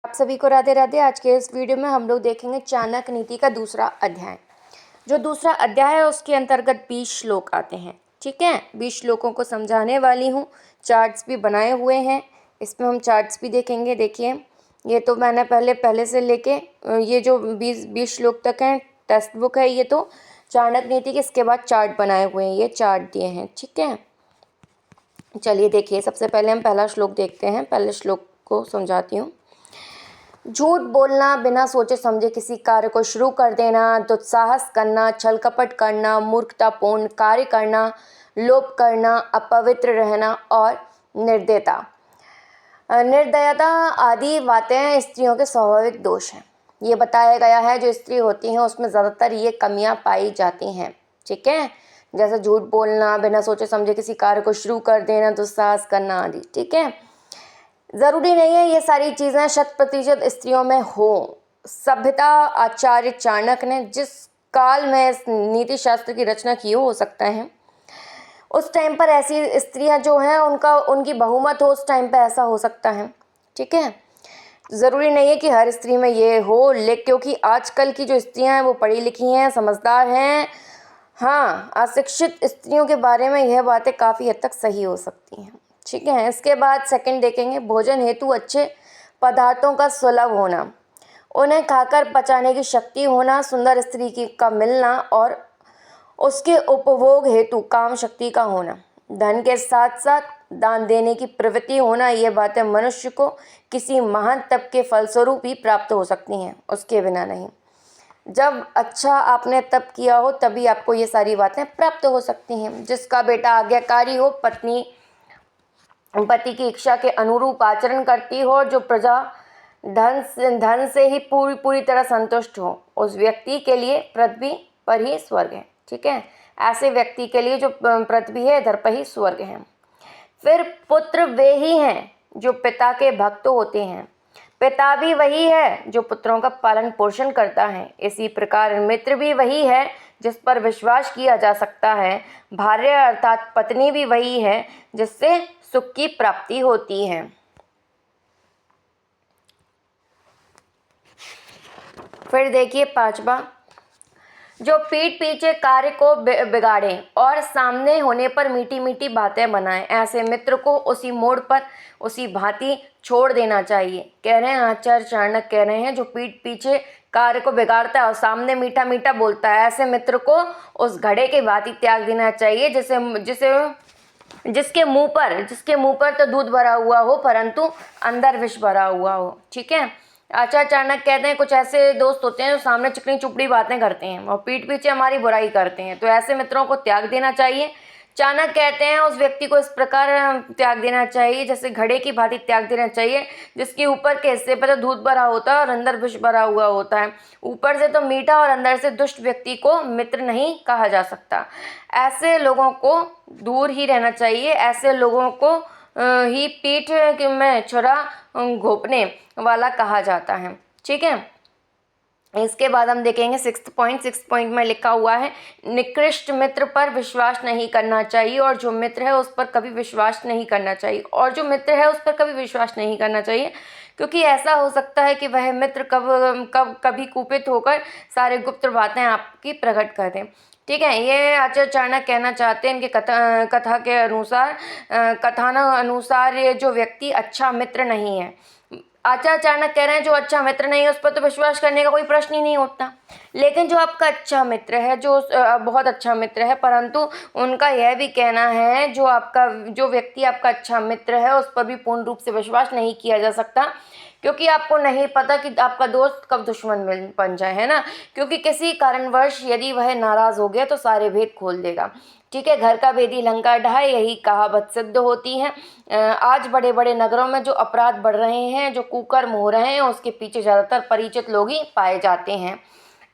आप सभी को राधे राधे। आज के इस वीडियो में हम लोग देखेंगे चाणक्य नीति का दूसरा अध्याय। जो दूसरा अध्याय है उसके अंतर्गत 20 श्लोक आते हैं। ठीक है, 20 श्लोकों को समझाने वाली हूँ। चार्ट्स भी बनाए हुए हैं, इसमें हम चार्ट्स भी देखेंगे। देखिए, ये तो मैंने पहले से लेके ये जो 20 श्लोक तक हैं, टेक्स्ट बुक है ये तो चाणक्य नीति के। इसके बाद चार्ट बनाए हुए हैं, ये चार्ट दिए हैं। ठीक है, चलिए देखिए, सबसे पहले हम पहला श्लोक देखते हैं। पहले श्लोक को समझाती हूँ। झूठ बोलना, बिना सोचे समझे किसी कार्य को शुरू कर देना, दुस्साहस करना, छल कपट करना, मूर्खतापूर्ण कार्य करना, लोभ करना, अपवित्र रहना और निर्दयता आदि बातें स्त्रियों के स्वाभाविक दोष हैं। ये बताया गया है जो स्त्री होती हैं उसमें ज़्यादातर ये कमियां पाई जाती हैं। ठीक है, जैसे झूठ बोलना, बिना सोचे समझे किसी कार्य को शुरू कर देना, दुस्साहस करना आदि। ठीक है, ज़रूरी नहीं है ये सारी चीज़ें 100% स्त्रियों में हो। सभ्यता आचार्य चाणक्य ने जिस काल में इस नीति शास्त्र की रचना की हो सकता है उस टाइम पर ऐसी स्त्रियां जो हैं उनकी बहुमत हो, उस टाइम पर ऐसा हो सकता है। ठीक है, ज़रूरी नहीं है कि हर स्त्री में ये हो, लेकिन क्योंकि आजकल की जो स्त्रियां हैं वो पढ़ी लिखी हैं, समझदार हैं। हाँ, अशिक्षित स्त्रियों के बारे में यह बातें काफ़ी हद तक सही हो सकती हैं। ठीक है, इसके बाद सेकंड देखेंगे, भोजन हेतु अच्छे पदार्थों का सुलभ होना, उन्हें खाकर पचाने की शक्ति होना, सुंदर स्त्री का मिलना और उसके उपभोग हेतु काम शक्ति का होना, धन के साथ साथ दान देने की प्रवृत्ति होना, ये बातें मनुष्य को किसी महान तप के फलस्वरूप ही प्राप्त हो सकती हैं, उसके बिना नहीं। जब अच्छा आपने तप किया हो तभी आपको ये सारी बातें प्राप्त हो सकती हैं। जिसका बेटा आज्ञाकारी हो, पत्नी पति की इच्छा के अनुरूप आचरण करती हो, जो प्रजा धन से ही पूरी तरह संतुष्ट हो, उस व्यक्ति के लिए पृथ्वी पर ही स्वर्ग है। ठीक है, ऐसे व्यक्ति के लिए जो पृथ्वी है इधर पर ही स्वर्ग है। फिर पुत्र वे ही हैं जो पिता के भक्त होते हैं, पिता भी वही है जो पुत्रों का पालन पोषण करता है। इसी प्रकार मित्र भी वही है जिस पर विश्वास किया जा सकता है। भार्य अर्थात पत्नी भी वही है जिससे सुख की प्राप्ति होती है। फिर देखिए पांचवा, जो पीठ पीछे कार्य को बिगाड़े और सामने होने पर मीठी मीठी बातें बनाए, ऐसे मित्र को उसी मोड़ पर उसी भांति छोड़ देना चाहिए। कह रहे हैं आचार्य चाणक्य कह रहे हैं, जो पीठ पीछे कार्य को बिगाड़ता है और सामने मीठा मीठा बोलता है, ऐसे मित्र को उस घड़े के भांति त्याग देना चाहिए जिसके मुंह पर तो दूध भरा हुआ हो परंतु अंदर विष भरा हुआ हो। ठीक है, आचार्य चाणक्य कहते हैं कुछ ऐसे दोस्त होते हैं जो सामने चिकनी चुपड़ी बातें करते हैं और पीठ पीछे हमारी बुराई करते हैं, तो ऐसे मित्रों को त्याग देना चाहिए। चाणक्य कहते हैं उस व्यक्ति को इस प्रकार त्याग देना चाहिए जैसे घड़े की भांति त्याग देना चाहिए, जिसके ऊपर के हिस्से पर तो दूध भरा होता है और अंदर विष भरा हुआ होता है। ऊपर से तो मीठा और अंदर से दुष्ट व्यक्ति को मित्र नहीं कहा जा सकता। ऐसे लोगों को दूर ही रहना चाहिए, ऐसे लोगों को ही पीठ में छुरा घोंपने वाला कहा जाता है। ठीक है, इसके बाद हम देखेंगे 6th पॉइंट में लिखा हुआ है, निकृष्ट मित्र पर विश्वास नहीं करना चाहिए और जो मित्र है उस पर कभी विश्वास नहीं करना चाहिए क्योंकि ऐसा हो सकता है कि वह मित्र कभी कुपित होकर सारे गुप्त बातें आपकी प्रकट कर दें। ठीक है, ये आचार्य चाणक्य कहना चाहते हैं इनके कथा के अनुसार, कथानुसार ये जो व्यक्ति अच्छा मित्र नहीं है। आचार्य चाणक्य कह रहे हैं जो अच्छा मित्र नहीं है उस पर तो विश्वास करने का कोई प्रश्न ही नहीं होता। लेकिन जो आपका अच्छा मित्र है, जो बहुत अच्छा मित्र है, परंतु उनका यह भी कहना है जो व्यक्ति आपका अच्छा मित्र है उस पर भी पूर्ण रूप से विश्वास नहीं किया जा सकता, क्योंकि आपको नहीं पता कि आपका दोस्त कब दुश्मन बन जाए, है ना। क्योंकि किसी कारणवश यदि वह नाराज हो गया तो सारे भेद खोल देगा। ठीक है, घर का भेदी लंका ढाए, यही कहावत सिद्ध होती है। आज बड़े बड़े नगरों में जो अपराध बढ़ रहे हैं, जो कुकर्म हो रहे हैं, उसके पीछे ज़्यादातर परिचित लोग ही पाए जाते हैं।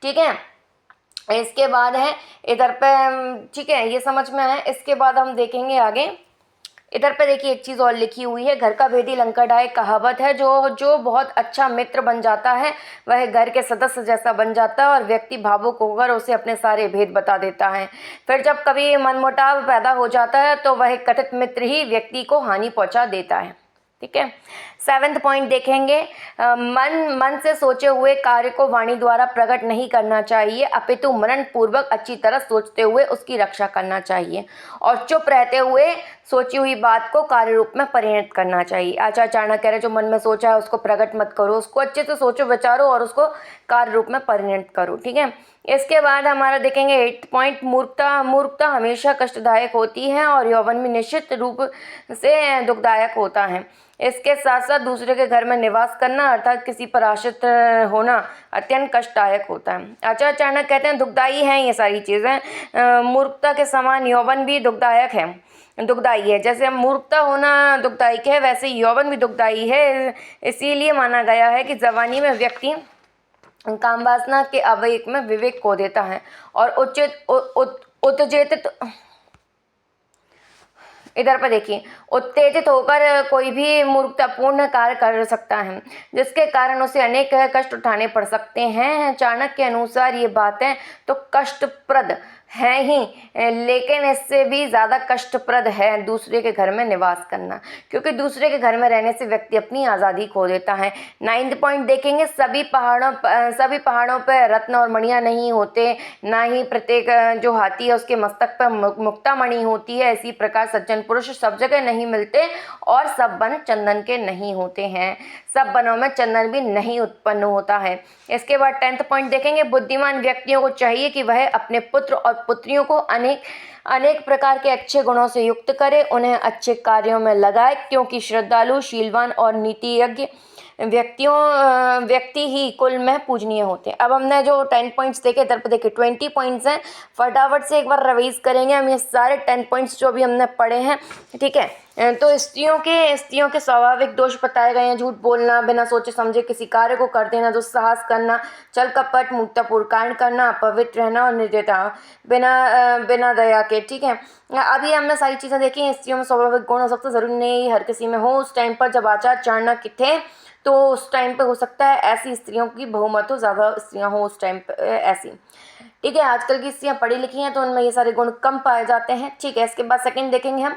ठीक है, इसके बाद है इधर पे, ठीक है ये समझ में है। इसके बाद हम देखेंगे आगे, इधर पे देखिए एक चीज़ और लिखी हुई है, घर का भेदी लंका ढाए कहावत है, जो बहुत अच्छा मित्र बन जाता है वह घर के सदस्य जैसा बन जाता है और व्यक्ति भावुक होकर उसे अपने सारे भेद बता देता है। फिर जब कभी मनमुटाव पैदा हो जाता है तो वह कथित मित्र ही व्यक्ति को हानि पहुंचा देता है। ठीक है। 7वां पॉइंट देखेंगे, मन से सोचे हुए कार्य को वाणी द्वारा प्रकट नहीं करना चाहिए, अपितु मनन पूर्वक अच्छी तरह सोचते हुए उसकी रक्षा करना चाहिए और चुप रहते हुए सोची हुई बात को कार्य रूप में परिणत करना चाहिए। आचार्य चाणक्य कह रहे जो मन में सोचा है उसको प्रकट मत करो, उसको अच्छे से सोचो विचारो और उसको कार्य रूप में परिणत करो। ठीक है। इसके बाद हमारा देखेंगे 8वां पॉइंट, मूर्खता हमेशा कष्टदायक होती है और यौवन भी निश्चित रूप से दुखदायक होता है। इसके साथ साथ दूसरे के घर में निवास करना अर्थात किसी पर आश्रित होना अत्यंत कष्टदायक होता है। आचार्य चाणक्य कहते हैं दुखदायी हैं ये सारी चीज़ें, मूर्खता के समान यौवन भी दुखदायी है। जैसे मूर्खता होना दुखदायक है वैसे यौवन भी दुखदायी है। इसीलिए माना गया है कि जवानी में व्यक्ति काम वासना के अविवेक में विवेक खो देता है और उत्तेजित इधर पर देखिए उत्तेजित होकर कोई भी मूर्खतापूर्ण कार्य कर सकता है जिसके कारण उसे अनेक कष्ट उठाने पड़ सकते हैं। चाणक्य के अनुसार ये बातें तो कष्टप्रद हैं ही, लेकिन इससे भी ज़्यादा कष्टप्रद है दूसरे के घर में निवास करना, क्योंकि दूसरे के घर में रहने से व्यक्ति अपनी आज़ादी खो देता है। 9वां पॉइंट देखेंगे, सभी पहाड़ों पर रत्न और मणियाँ नहीं होते, ना ही प्रत्येक जो हाथी है उसके मस्तक पर मुक्ता मणि होती है। इसी प्रकार सज्जन पुरुष सब जगह नहीं मिलते और सब वन चंदन के नहीं होते हैं, सब वनों में चंदन भी नहीं उत्पन्न होता है। इसके बाद 10वां पॉइंट देखेंगे, बुद्धिमान व्यक्तियों को चाहिए कि वह अपने पुत्र और पुत्रियों को अनेक प्रकार के अच्छे गुणों से युक्त करे, उन्हें अच्छे कार्यों में लगाए, क्योंकि श्रद्धालु, शीलवान और नीतिज्ञ व्यक्ति ही कुल में पूजनीय होते हैं। अब हमने जो 10 पॉइंट्स देखे इधर पर देखिए 20 पॉइंट्स हैं, फटाफट से एक बार रिवाइज करेंगे हम ये सारे 10 पॉइंट्स जो भी हमने पढ़े हैं। ठीक है। तो स्त्रियों के स्वाभाविक दोष बताए गए हैं, झूठ बोलना, बिना सोचे समझे किसी कार्य को कर देना, दुस्साहस करना, छल कपट, मूर्खतापूर्ण कांड करना, अपवित्र रहना और निर्दयता बिना दया के। ठीक है। अभी हमने सारी चीज़ें देखी। स्त्रियों में स्वाभाविक गुण हो सकता है, जरूरी नहीं हर किसी में हो। उस टाइम पर जब आचार्य चाणक्य थे तो उस टाइम पे हो सकता है ऐसी स्त्रियों की बहुमत हो, ज़्यादा स्त्रियां हो उस टाइम पे ऐसी। ठीक है। आजकल की स्त्रियां पढ़ी लिखी हैं तो उनमें ये सारे गुण कम पाए जाते हैं। ठीक है। इसके बाद सेकंड देखेंगे हम।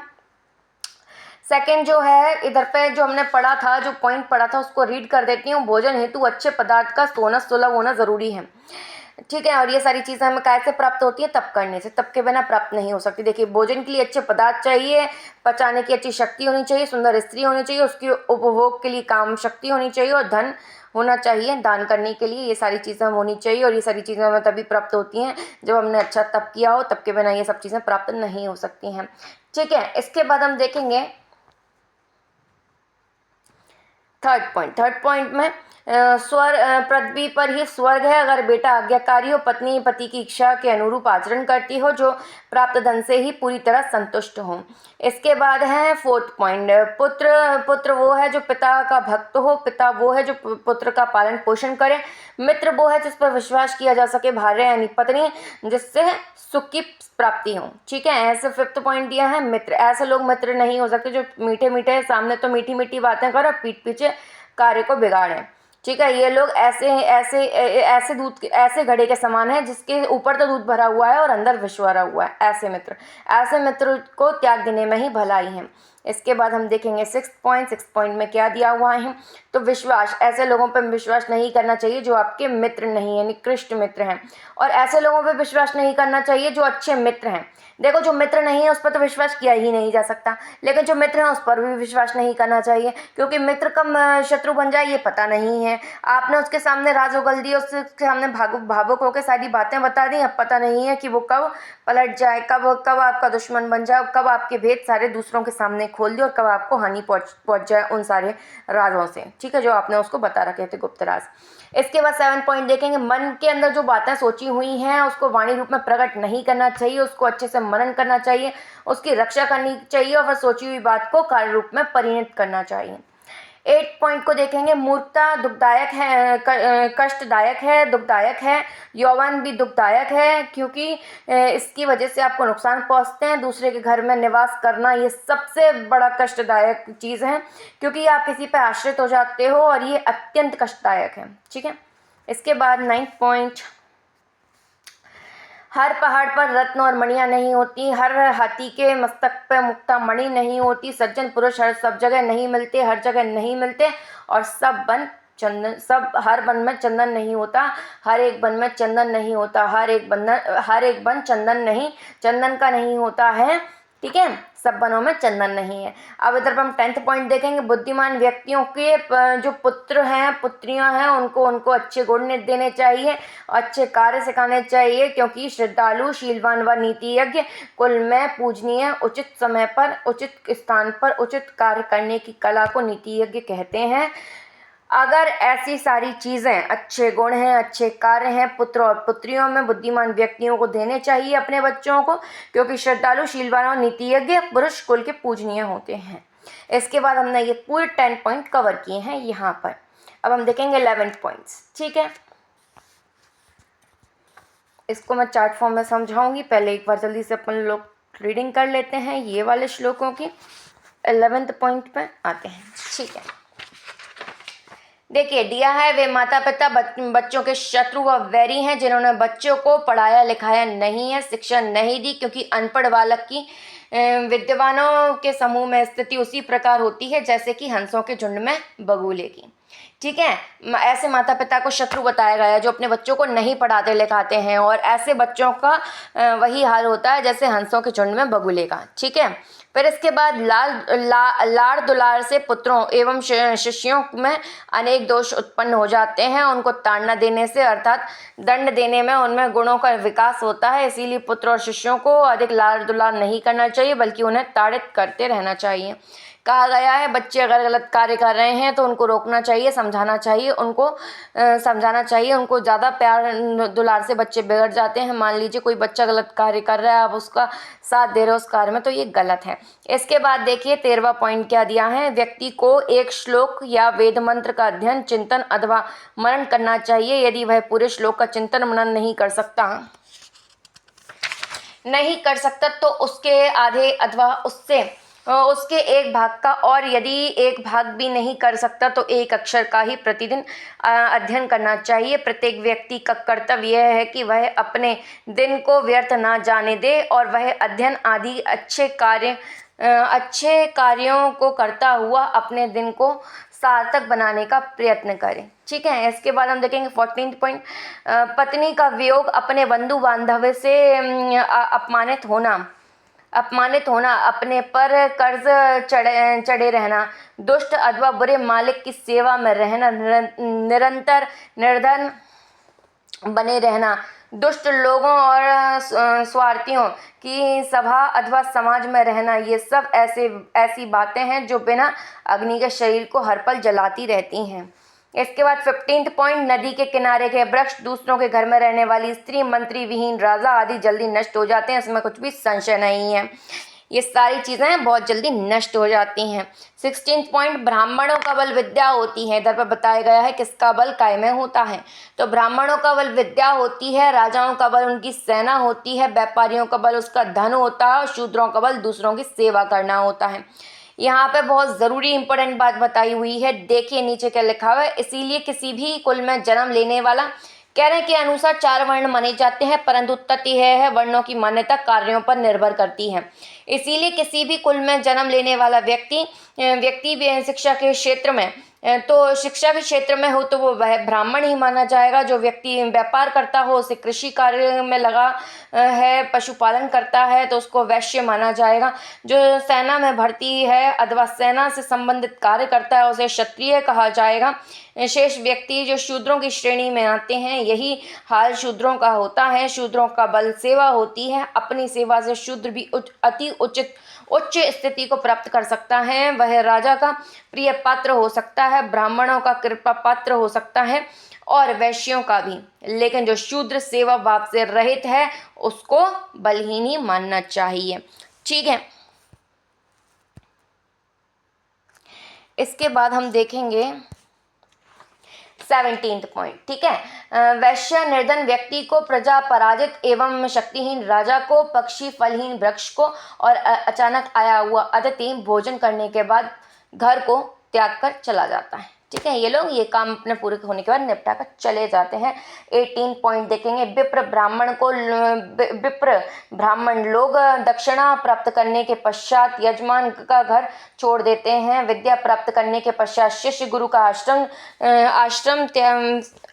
सेकंड जो है इधर पे जो हमने पढ़ा था, जो पॉइंट पढ़ा था उसको रीड कर देती हूँ। भोजन हेतु अच्छे पदार्थ का सोना सुलभ होना जरूरी है। ठीक है। और ये सारी चीज़ें हमें कैसे प्राप्त होती है? तप करने से, तप के बिना प्राप्त नहीं हो सकती। देखिए भोजन के लिए अच्छे पदार्थ चाहिए, पचाने की अच्छी शक्ति होनी चाहिए, सुंदर स्त्री होनी चाहिए, उसकी उपभोग के लिए काम शक्ति होनी चाहिए और धन होना चाहिए दान करने के लिए। ये सारी चीज़ें होनी चाहिए और ये सारी चीज़ें हमें तभी प्राप्त होती हैं जब हमने अच्छा तप किया हो। तप के बिना ये सब चीज़ें प्राप्त नहीं हो सकती हैं। ठीक है। इसके बाद हम देखेंगे थर्ड पॉइंट में पृथ्वी पर ही स्वर्ग है अगर बेटा आज्ञाकारी हो, पत्नी पति की इच्छा के अनुरूप आचरण करती हो, जो प्राप्त धन से ही पूरी तरह संतुष्ट हो। इसके बाद है 4वां पॉइंट, पुत्र वो है जो पिता का भक्त हो, पिता वो है जो पुत्र का पालन पोषण करे, मित्र वो है जिस पर विश्वास किया जा सके, भार्य यानी पत्नी जिससे सुख की प्राप्ति हो। ठीक है। ऐसे 5वां पॉइंट दिया है मित्र, ऐसे लोग मित्र नहीं हो सकते जो मीठे मीठे सामने तो मीठी मीठी बातें करो, पीठ पीछे कार्य को बिगाड़ें। ठीक है। ये लोग ऐसे घड़े के समान है जिसके ऊपर तो दूध भरा हुआ है और अंदर विष भरा हुआ है। ऐसे मित्र को त्याग देने में ही भलाई है। इसके बाद हम देखेंगे 6 पॉइंट में क्या दिया हुआ है। तो विश्वास, ऐसे लोगों पर विश्वास नहीं करना चाहिए जो आपके मित्र नहीं है, निकृष्ट मित्र हैं, और ऐसे लोगों पर विश्वास नहीं करना चाहिए जो अच्छे मित्र हैं। देखो जो मित्र नहीं है उस पर तो विश्वास किया ही नहीं जा सकता, लेकिन जो मित्र है उस पर भी विश्वास नहीं करना चाहिए, क्योंकि मित्र कब शत्रु बन जाए ये पता नहीं है। आपने उसके सामने राज उगल दिए, उसके सामने भावुक होकर सारी बातें बता दी, अब पता नहीं है कि वो कब पलट जाए, कब आपका दुश्मन बन जाए, कब आपके भेद सारे दूसरों के सामने खोल दे और कब आपको हानि पहुंच जाए उन सारे राजों से। ठीक है। जो आपने उसको बता रखे थे गुप्त राज। इसके बाद 7 पॉइंट देखेंगे, मन के अंदर जो बातें सोची हुई हैं उसको वाणी रूप में प्रकट नहीं करना चाहिए, उसको अच्छे से मनन करना चाहिए, उसकी रक्षा करनी चाहिए और फिर सोची हुई बात को कार्य रूप में परिणत करना चाहिए। 8 पॉइंट को देखेंगे, मूर्खता दुखदायक है, दुखदायक है, यौवन भी दुखदायक है, क्योंकि इसकी वजह से आपको नुकसान पहुंचते हैं। दूसरे के घर में निवास करना ये सबसे बड़ा कष्टदायक चीज़ है, क्योंकि आप किसी पर आश्रित हो जाते हो और ये अत्यंत कष्टदायक है। ठीक है। इसके बाद 9 पॉइंट, हर पहाड़ पर रत्न और मणियाँ नहीं होती, हर हाथी के मस्तक पे मुक्ता मणि नहीं होती, सज्जन पुरुष हर सब जगह नहीं मिलते, हर जगह नहीं मिलते, और सब हर वन में चंदन नहीं होता, हर एक वन में चंदन नहीं होता, हर एक वन चंदन का नहीं होता है। ठीक है, सब वनों में चंदन नहीं है। अब इधर पर हम 10th पॉइंट देखेंगे। बुद्धिमान व्यक्तियों के जो पुत्र हैं पुत्रियां हैं उनको अच्छे गुण देने चाहिए, अच्छे कार्य सिखाने चाहिए, क्योंकि श्रद्धालु, शीलवान व नीति यज्ञ, कुल में पूजनीय, उचित समय पर, उचित स्थान पर उचित कार्य करने की कला को नीति यज्ञ कहते हैं। अगर ऐसी सारी चीज़ें, अच्छे गुण हैं, अच्छे कार्य हैं पुत्र और पुत्रियों में, बुद्धिमान व्यक्तियों को देने चाहिए अपने बच्चों को, क्योंकि श्रद्धालु, शीलवान और नीतियज्ञ पुरुष कुल के पूजनीय होते हैं। इसके बाद हमने ये पूरे 10 पॉइंट कवर किए हैं यहाँ पर। अब हम देखेंगे 11 पॉइंट्स। ठीक है, इसको मैं चार्ट फॉर्म में समझाऊंगी। पहले एक बार जल्दी से अपन लोग रीडिंग कर लेते हैं ये वाले श्लोकों की। 11th पॉइंट पे आते हैं। ठीक है, देखिए दिया है, वे माता पिता बच्चों के शत्रु व वैरी हैं जिन्होंने बच्चों को पढ़ाया लिखाया नहीं है, शिक्षा नहीं दी, क्योंकि अनपढ़ बालक की विद्वानों के समूह में स्थिति उसी प्रकार होती है जैसे कि हंसों के झुंड में बगुले की। ठीक है, ऐसे माता पिता को शत्रु बताया गया है जो अपने बच्चों को नहीं पढ़ाते लिखाते हैं, और ऐसे बच्चों का वही हाल होता है जैसे हंसों के झुंड में बगुले का। ठीक है, फिर इसके बाद लाड़ दुलार से पुत्रों एवं शिष्यों में अनेक दोष उत्पन्न हो जाते हैं। उनको ताड़ना देने से अर्थात दंड देने में उनमें गुणों का विकास होता है। इसीलिए पुत्र और शिष्यों को अधिक लाड़ दुलार नहीं करना चाहिए, बल्कि उन्हें ताड़ित करते रहना चाहिए। कहा गया है बच्चे अगर गलत कार्य कर रहे हैं तो उनको रोकना चाहिए, समझाना चाहिए, उनको ज़्यादा प्यार दुलार से बच्चे बिगड़ जाते हैं। मान लीजिए कोई बच्चा गलत कार्य कर रहा है, आप उसका साथ दे रहे हो उस कार्य में, तो ये गलत है। इसके बाद देखिए 13वां पॉइंट क्या दिया है। व्यक्ति को एक श्लोक या वेद मंत्र का अध्ययन, चिंतन अथवा मनन करना चाहिए। यदि वह पूरे श्लोक का चिंतन मनन नहीं कर सकता तो उसके आधे अथवा उसके एक भाग का, और यदि एक भाग भी नहीं कर सकता तो एक अक्षर का ही प्रतिदिन अध्ययन करना चाहिए। प्रत्येक व्यक्ति का कर्तव्य यह है कि वह अपने दिन को व्यर्थ ना जाने दे और वह अध्ययन आदि अच्छे कार्यों को करता हुआ अपने दिन को सार्थक बनाने का प्रयत्न करें। ठीक है, इसके बाद हम देखेंगे 14th पॉइंट। पत्नी का वियोग, अपने बंधु बांधव से अपमानित होना, अपने पर कर्ज चढ़े रहना, दुष्ट अथवा बुरे मालिक की सेवा में रहना, निरंतर निर्धन बने रहना, दुष्ट लोगों और स्वार्थियों की सभा अथवा समाज में रहना, ये सब ऐसी बातें हैं जो बिना अग्नि के शरीर को हर पल जलाती रहती हैं। इसके बाद 15th पॉइंट। नदी के किनारे के वृक्ष, दूसरों के घर में रहने वाली स्त्री, मंत्री विहीन राजा आदि जल्दी नष्ट हो जाते हैं, इसमें कुछ भी संशय नहीं है। ये सारी चीज़ें बहुत जल्दी नष्ट हो जाती हैं। 16th point. ब्राह्मणों का बल विद्या होती है। इधर पर बताया गया है किसका बल काय में होता है, तो ब्राह्मणों का बल विद्या होती है, राजाओं का बल उनकी सेना होती है, व्यापारियों का बल उसका धन होता है, और शूद्रों का बल दूसरों की सेवा करना होता है। यहाँ पे बहुत ज़रूरी इंपॉर्टेंट बात बताई हुई है, देखिए नीचे क्या लिखा हुआ है। इसीलिए किसी भी कुल में जन्म लेने वाला, कहने के अनुसार 4 वर्ण माने जाते हैं, परंतु तथ्य यह है वर्णों की मान्यता कार्यों पर निर्भर करती है। इसीलिए किसी भी कुल में जन्म लेने वाला व्यक्ति शिक्षा के क्षेत्र में हो तो वो वह ब्राह्मण ही माना जाएगा। जो व्यक्ति व्यापार करता हो, उसे कृषि कार्य में लगा है, पशुपालन करता है, तो उसको वैश्य माना जाएगा। जो सेना में भर्ती है अथवा सेना से संबंधित कार्य करता है उसे क्षत्रिय कहा जाएगा। शेष व्यक्ति जो शूद्रों की श्रेणी में आते हैं, यही हाल शूद्रों का होता है। शूद्रों का बल सेवा होती है, अपनी सेवा से शूद्र भी अति उच्च स्थिति को प्राप्त कर सकता है। वह राजा का प्रिय पात्र हो सकता है, ब्राह्मणों का कृपा पात्र हो सकता है, और वैश्यों का भी। लेकिन जो शूद्र सेवा भाव से रहित है उसको बलहीन ही मानना चाहिए। ठीक है, इसके बाद हम देखेंगे 17th पॉइंट। ठीक है, वैश्य निर्धन व्यक्ति को, प्रजा पराजित एवं शक्तिहीन राजा को, पक्षी फलहीन वृक्ष को और अचानक आया हुआ अतिथि भोजन करने के बाद घर को त्याग कर चला जाता है। ठीक है। ये लोग ये काम अपने पूरे होने के बाद निपटा कर चले जाते हैं। 18 पॉइंट देखेंगे। विप्र ब्राह्मण लोग दक्षिणा प्राप्त करने के पश्चात यजमान का घर छोड़ देते हैं। विद्या प्राप्त करने के पश्चात शिष्य गुरु का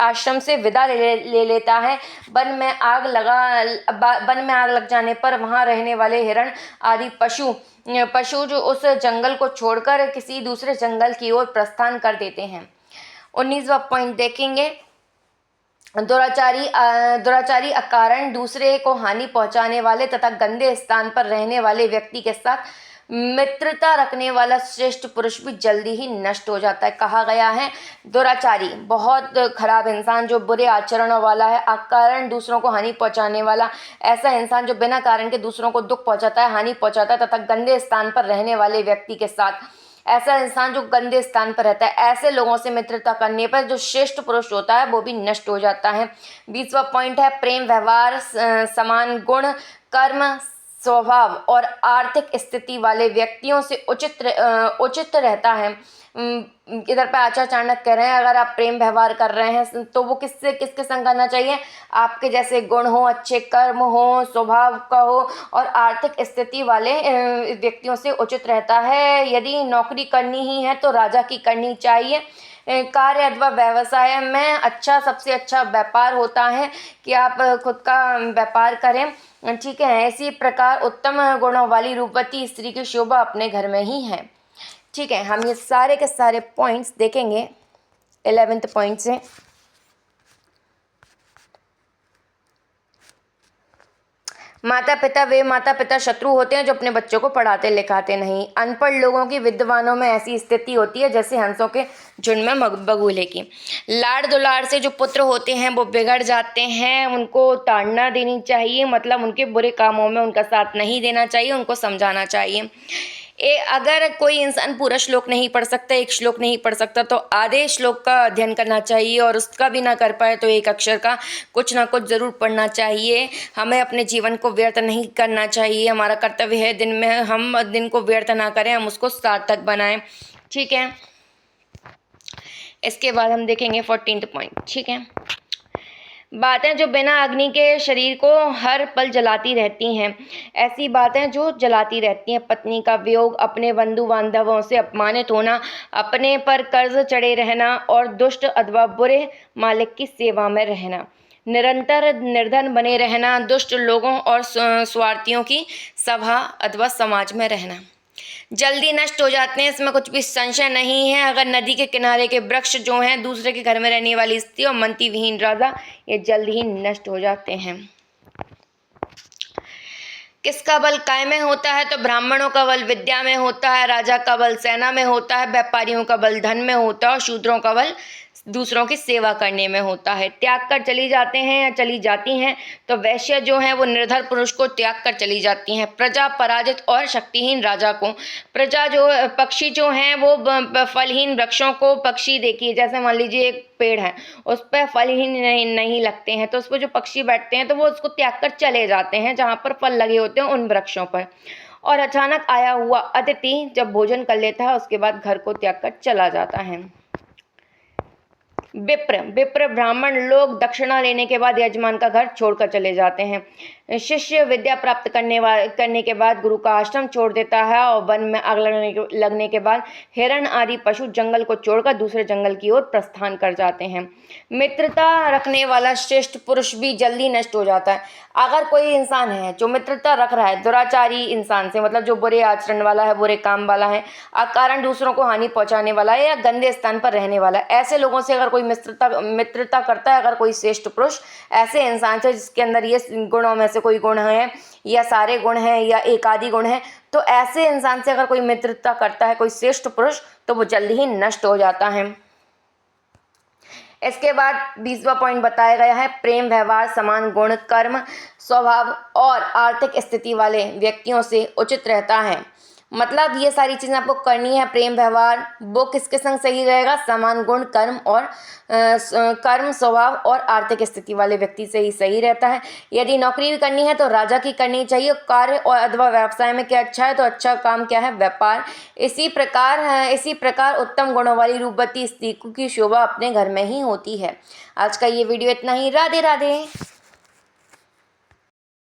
आश्रम से विदा ले लेता है। वन में आग लग जाने पर वहां रहने वाले हिरण आदि पशु जो उस जंगल को छोड़कर किसी दूसरे जंगल की ओर प्रस्थान कर देते हैं। 19वां पॉइंट देखेंगे। दुराचारी अकारण दूसरे को हानि पहुंचाने वाले तथा गंदे स्थान पर रहने वाले व्यक्ति के साथ मित्रता रखने वाला श्रेष्ठ पुरुष भी जल्दी ही नष्ट हो जाता है। कहा गया है दुराचारी बहुत खराब इंसान जो बुरे आचरणों वाला है, अकारण दूसरों को हानि पहुंचाने वाला ऐसा इंसान जो बिना कारण के दूसरों को दुख पहुंचाता है, हानि पहुंचाता है तथा गंदे स्थान पर रहने वाले व्यक्ति के साथ ऐसा इंसान जो गंदे स्थान पर रहता है, ऐसे लोगों से मित्रता करने पर जो श्रेष्ठ पुरुष होता है वो भी नष्ट हो जाता है। 20वां पॉइंट है प्रेम व्यवहार समान गुण कर्म स्वभाव और आर्थिक स्थिति वाले व्यक्तियों से उचित रहता है। इधर पे आचार्य चाणक्य कह रहे हैं अगर आप प्रेम व्यवहार कर रहे हैं तो वो किसके संग करना चाहिए, आपके जैसे गुण हो, अच्छे कर्म हो, स्वभाव का हो और आर्थिक स्थिति वाले व्यक्तियों से उचित रहता है। यदि नौकरी करनी ही है तो राजा की करनी चाहिए। कार्य अथवा व्यवसाय में सबसे अच्छा व्यापार होता है कि आप खुद का व्यापार करें। ठीक है। इसी प्रकार उत्तम गुणों वाली रूपवती स्त्री की शोभा अपने घर में ही है। ठीक है। हम ये सारे के सारे पॉइंट्स देखेंगे 11th पॉइंट से। माता पिता शत्रु होते हैं जो अपने बच्चों को पढ़ाते लिखाते नहीं। अनपढ़ लोगों की विद्वानों में ऐसी स्थिति होती है जैसे हंसों के झुंड में बगुले की। लाड़ दुलार से जो पुत्र होते हैं वो बिगड़ जाते हैं, उनको ताड़ना देनी चाहिए, मतलब उनके बुरे कामों में उनका साथ नहीं देना चाहिए, उनको समझाना चाहिए। अगर कोई इंसान पूरा श्लोक नहीं पढ़ सकता, एक श्लोक नहीं पढ़ सकता तो आधे श्लोक का अध्ययन करना चाहिए और उसका भी ना कर पाए तो एक अक्षर का कुछ ना कुछ ज़रूर पढ़ना चाहिए। हमें अपने जीवन को व्यर्थ नहीं करना चाहिए। हमारा कर्तव्य है दिन में हम दिन को व्यर्थ ना करें, हम उसको सार्थक बनाएं। ठीक है। इसके बाद हम देखेंगे 14th पॉइंट। ठीक है। बातें जो बिना अग्नि के शरीर को हर पल जलाती रहती हैं, ऐसी बातें जो जलाती रहती हैं। पत्नी का वियोग, अपने बंधु बांधवों से अपमानित होना, अपने पर कर्ज चढ़े रहना और दुष्ट अथवा बुरे मालिक की सेवा में रहना, निरंतर निर्धन बने रहना, दुष्ट लोगों और स्वार्थियों की सभा अथवा समाज में रहना जल्दी नष्ट हो जाते हैं, इसमें कुछ भी संशय नहीं है। अगर नदी के किनारे के वृक्ष जो हैं, दूसरे के घर में रहने वाली स्त्री और मंत्री विहीन राजा, ये जल्द ही नष्ट हो जाते हैं। किसका बल काय में होता है तो ब्राह्मणों का बल विद्या में होता है, राजा का बल सेना में होता है, व्यापारियों का बल धन में होता है और शूद्रों का बल दूसरों की सेवा करने में होता है। त्याग कर चली जाते हैं या चली जाती हैं तो वैश्य जो हैं वो निर्धर पुरुष को त्याग कर चली जाती हैं। प्रजा पराजित और शक्तिहीन राजा को, प्रजा जो पक्षी जो हैं वो फलहीन वृक्षों को, पक्षी देखिए जैसे मान लीजिए एक पेड़ है उस पर फल ही नहीं लगते हैं तो उस पर जो पक्षी बैठते हैं तो वो उसको त्याग कर चले जाते हैं जहाँ पर फल लगे होते हैं उन वृक्षों पर। और अचानक आया हुआ अतिथि जब भोजन कर लेता है उसके बाद घर को त्याग कर चला जाता है। विप्र ब्राह्मण लोग दक्षिणा लेने के बाद यजमान का घर छोड़कर चले जाते हैं। शिष्य विद्या प्राप्त करने के बाद गुरु का आश्रम छोड़ देता है और वन में आग लगने के बाद हिरण आदि पशु जंगल को छोड़कर दूसरे जंगल की ओर प्रस्थान कर जाते हैं। मित्रता रखने वाला श्रेष्ठ पुरुष भी जल्दी नष्ट हो जाता है। अगर कोई इंसान है जो मित्रता रख रहा है दुराचारी इंसान से, मतलब जो बुरे आचरण वाला है, बुरे काम वाला है, अकारण दूसरों को हानि पहुंचाने वाला है या गंदे स्थान पर रहने वाला है, ऐसे लोगों से अगर कोई मित्रता करता है, अगर कोई श्रेष्ठ पुरुष ऐसे इंसान से जिसके अंदर ये गुणों में से कोई गुण है या सारे गुण हैं या एक आदि गुण है, तो ऐसे इंसान से अगर कोई मित्रता करता है कोई श्रेष्ठ पुरुष तो वो जल्दी ही नष्ट हो जाता है। इसके बाद 20वां पॉइंट बताया गया है प्रेम व्यवहार समान गुण कर्म स्वभाव और आर्थिक स्थिति वाले व्यक्तियों से उचित रहता है। मतलब ये सारी चीज़ें आपको करनी है। प्रेम व्यवहार वो किसके संग सही रहेगा? समान गुण, कर्म, स्वभाव और आर्थिक स्थिति वाले व्यक्ति से ही सही रहता है। यदि नौकरी भी करनी है तो राजा की करनी चाहिए। कार्य और अथवा व्यवसाय में क्या अच्छा है? तो अच्छा काम क्या है? व्यापार। इसी प्रकार उत्तम गुणों वाली रूपवती स्त्री की शोभा अपने घर में ही होती है। आज का ये वीडियो इतना ही। राधे राधे।